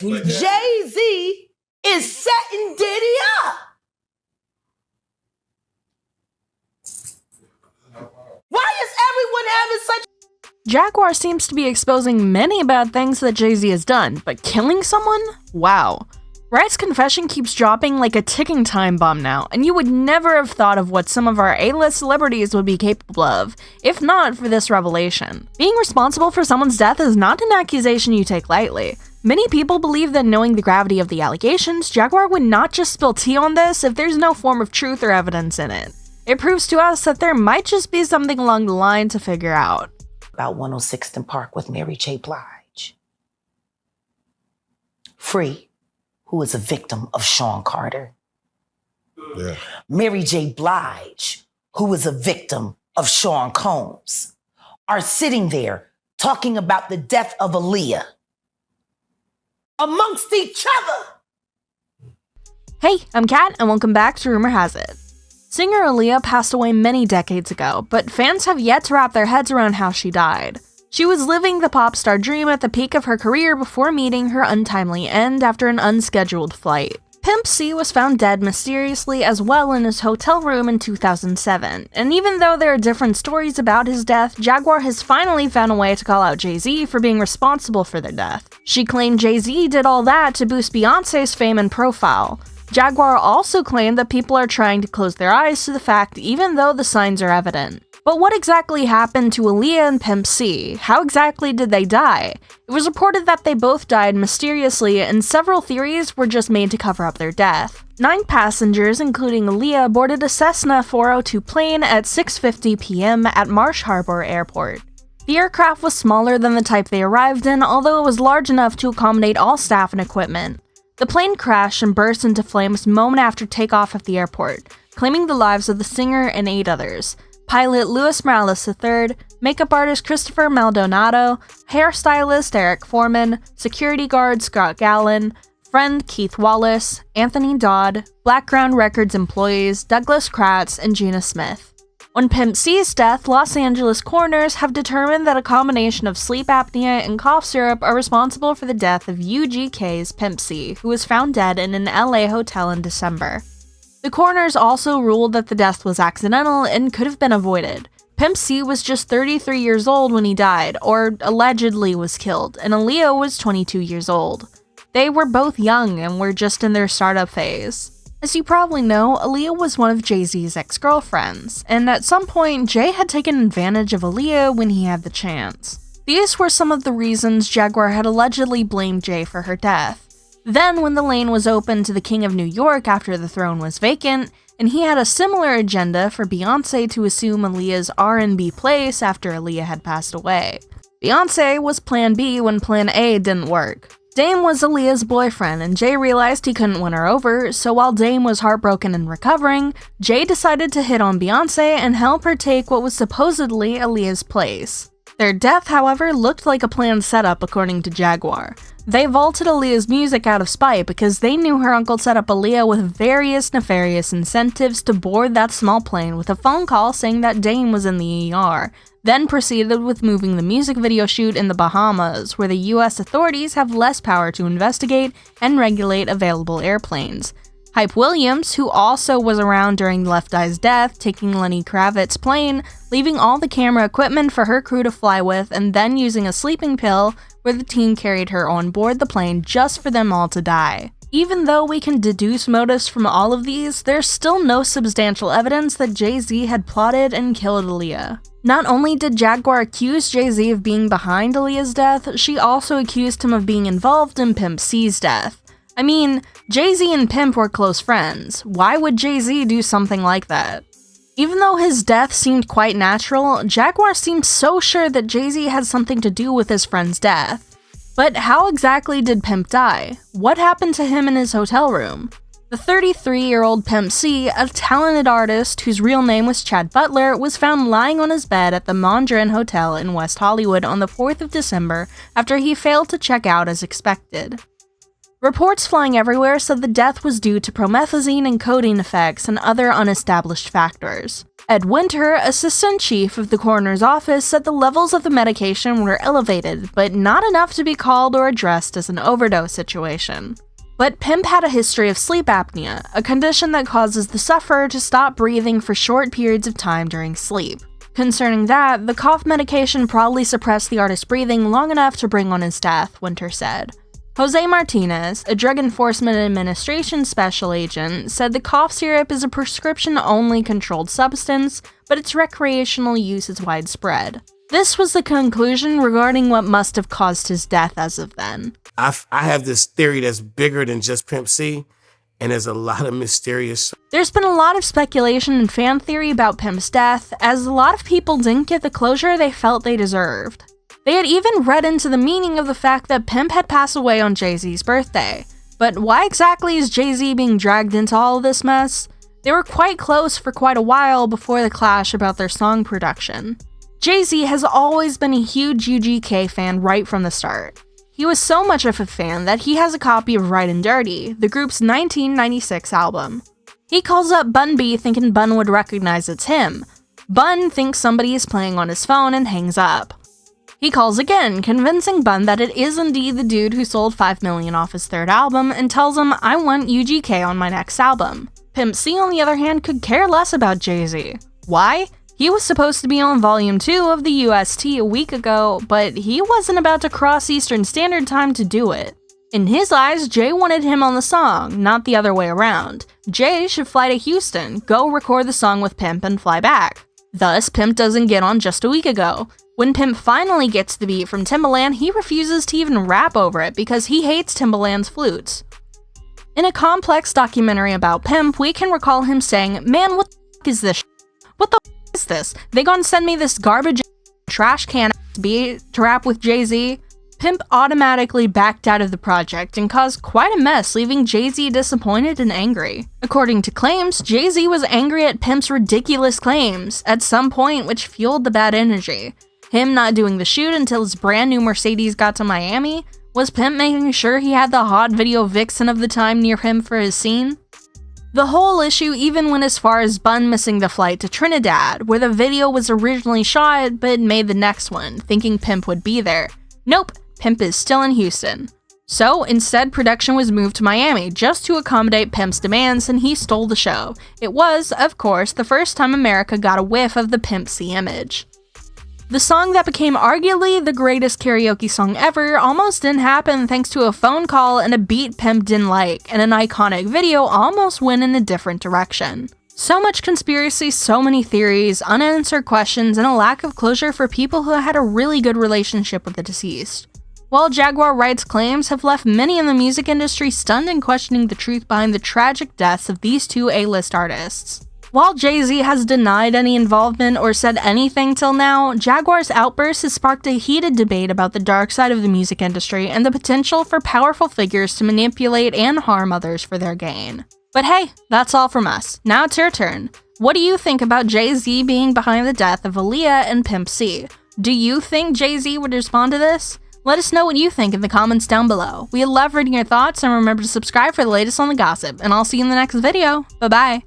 Jay-Z is setting Diddy up. Why is everyone having such... Jaguar seems to be exposing many bad things that Jay-Z has done, but killing someone? Wow. Wright's confession keeps dropping like a ticking time bomb now, and you would never have thought of what some of our A-list celebrities would be capable of, if not for this revelation. Being responsible for someone's death is not an accusation you take lightly. Many people believe that knowing the gravity of the allegations, Jaguar would not just spill tea on this if there's no form of truth or evidence in it. It proves to us that there might just be something along the line to figure out. About 106th and Park with Mary J. Blige. Free, who is a victim of Sean Carter. Yeah. Mary J. Blige, who is a victim of Sean Combs, are sitting there talking about the death of Aaliyah amongst each other. Hey, I'm Kat, and welcome back to Rumor Has It. Singer Aaliyah passed away many decades ago, but fans have yet to wrap their heads around how she died. She was living the pop star dream at the peak of her career before meeting her untimely end after an unscheduled flight. Pimp C was found dead mysteriously as well in his hotel room in 2007, and even though there are different stories about his death, Jaguar has finally found a way to call out Jay-Z for being responsible for their death. She claimed Jay-Z did all that to boost Beyoncé's fame and profile. Jaguar also claimed that people are trying to close their eyes to the fact even though the signs are evident. But what exactly happened to Aaliyah and Pimp C? How exactly did they die? It was reported that they both died mysteriously, and several theories were just made to cover up their death. 9 passengers, including Aaliyah, boarded a Cessna 402 plane at 6:50 p.m. at Marsh Harbor Airport. The aircraft was smaller than the type they arrived in, although it was large enough to accommodate all staff and equipment. The plane crashed and burst into flames a moment after takeoff at the airport, claiming the lives of the singer and 8 others. Pilot Luis Morales III, makeup artist Christopher Maldonado, hairstylist Eric Foreman, security guard Scott Gallen, friend Keith Wallace, Anthony Dodd, Blackground Records employees Douglas Kratz, and Gina Smith. On Pimp C's death, Los Angeles coroners have determined that a combination of sleep apnea and cough syrup are responsible for the death of UGK's Pimp C, who was found dead in an LA hotel in December. The coroners also ruled that the death was accidental and could have been avoided. Pimp C was just 33 years old when he died, or allegedly was killed, and Aaliyah was 22 years old. They were both young and were just in their startup phase. As you probably know, Aaliyah was one of Jay-Z's ex-girlfriends, and at some point, Jay had taken advantage of Aaliyah when he had the chance. These were some of the reasons Jaguar had allegedly blamed Jay for her death. Then, when the lane was open to the King of New York after the throne was vacant, and he had a similar agenda for Beyoncé to assume Aaliyah's R&B place after Aaliyah had passed away. Beyoncé was Plan B when Plan A didn't work. Dame was Aaliyah's boyfriend, and Jay realized he couldn't win her over, so while Dame was heartbroken and recovering, Jay decided to hit on Beyoncé and help her take what was supposedly Aaliyah's place. Their death, however, looked like a planned setup according to Jaguar. They vaulted Aaliyah's music out of spite because they knew her uncle set up Aaliyah with various nefarious incentives to board that small plane with a phone call saying that Dame was in the ER, then proceeded with moving the music video shoot in the Bahamas, where the US authorities have less power to investigate and regulate available airplanes. Hype Williams, who also was around during Left Eye's death, taking Lenny Kravitz's plane, leaving all the camera equipment for her crew to fly with, and then using a sleeping pill where the team carried her on board the plane just for them all to die. Even though we can deduce motives from all of these, there's still no substantial evidence that Jay-Z had plotted and killed Aaliyah. Not only did Jaguar accuse Jay-Z of being behind Aaliyah's death, she also accused him of being involved in Pimp C's death. I mean, Jay-Z and Pimp were close friends. Why would Jay-Z do something like that? Even though his death seemed quite natural, Jaguar seemed so sure that Jay-Z had something to do with his friend's death. But how exactly did Pimp die? What happened to him in his hotel room? The 33-year-old Pimp C, a talented artist whose real name was Chad Butler, was found lying on his bed at the Mondrian Hotel in West Hollywood on the 4th of December after he failed to check out as expected. Reports flying everywhere said the death was due to promethazine and codeine effects and other unestablished factors. Ed Winter, assistant chief of the coroner's office, said the levels of the medication were elevated, but not enough to be called or addressed as an overdose situation. But Pimp had a history of sleep apnea, a condition that causes the sufferer to stop breathing for short periods of time during sleep. Concerning that, the cough medication probably suppressed the artist's breathing long enough to bring on his death, Winter said. Jose Martinez, a Drug Enforcement Administration special agent, said the cough syrup is a prescription-only controlled substance, but its recreational use is widespread. This was the conclusion regarding what must have caused his death as of then. I have this theory that's bigger than just Pimp C, and there's a lot of mysterious... There's been a lot of speculation and fan theory about Pimp's death, as a lot of people didn't get the closure they felt they deserved. They had even read into the meaning of the fact that Pimp had passed away on Jay-Z's birthday. But why exactly is Jay-Z being dragged into all of this mess? They were quite close for quite a while before the clash about their song production. Jay-Z has always been a huge UGK fan right from the start. He was so much of a fan that he has a copy of Right and Dirty, the group's 1996 album. He calls up Bun B thinking Bun would recognize it's him. Bun thinks somebody is playing on his phone and hangs up. He calls again, convincing Bun that it is indeed the dude who sold $5 million off his third album and tells him, I want UGK on my next album. Pimp C, on the other hand, could care less about Jay-Z. Why? He was supposed to be on Volume 2 of the UST a week ago, but he wasn't about to cross Eastern Standard Time to do it. In his eyes, Jay wanted him on the song, not the other way around. Jay should fly to Houston, go record the song with Pimp, and fly back. Thus, Pimp doesn't get on just a week ago. When Pimp finally gets the beat from Timbaland, he refuses to even rap over it because he hates Timbaland's flutes. In a complex documentary about Pimp, we can recall him saying, "Man, what the f*** is this? What the f*** is this? They gonna send me this garbage trash can beat to rap with Jay-Z?" Pimp automatically backed out of the project and caused quite a mess, leaving Jay-Z disappointed and angry. According to claims, Jay-Z was angry at Pimp's ridiculous claims at some point, which fueled the bad energy. Him not doing the shoot until his brand new Mercedes got to Miami? Was Pimp making sure he had the hot video vixen of the time near him for his scene? The whole issue even went as far as Bun missing the flight to Trinidad, where the video was originally shot but made the next one, thinking Pimp would be there. Nope, Pimp is still in Houston. So, instead, production was moved to Miami just to accommodate Pimp's demands, and he stole the show. It was, of course, the first time America got a whiff of the Pimp C image. The song that became arguably the greatest karaoke song ever almost didn't happen thanks to a phone call and a beat Pimp didn't like, and an iconic video almost went in a different direction. So much conspiracy, so many theories, unanswered questions, and a lack of closure for people who had a really good relationship with the deceased. While Jaguar Wright's claims have left many in the music industry stunned and questioning the truth behind the tragic deaths of these two A-list artists. While Jay-Z has denied any involvement or said anything till now, Jaguar's outburst has sparked a heated debate about the dark side of the music industry and the potential for powerful figures to manipulate and harm others for their gain. But hey, that's all from us. Now it's your turn. What do you think about Jay-Z being behind the death of Aaliyah and Pimp C? Do you think Jay-Z would respond to this? Let us know what you think in the comments down below. We love reading your thoughts, and remember to subscribe for the latest on the gossip, and I'll see you in the next video. Bye-bye.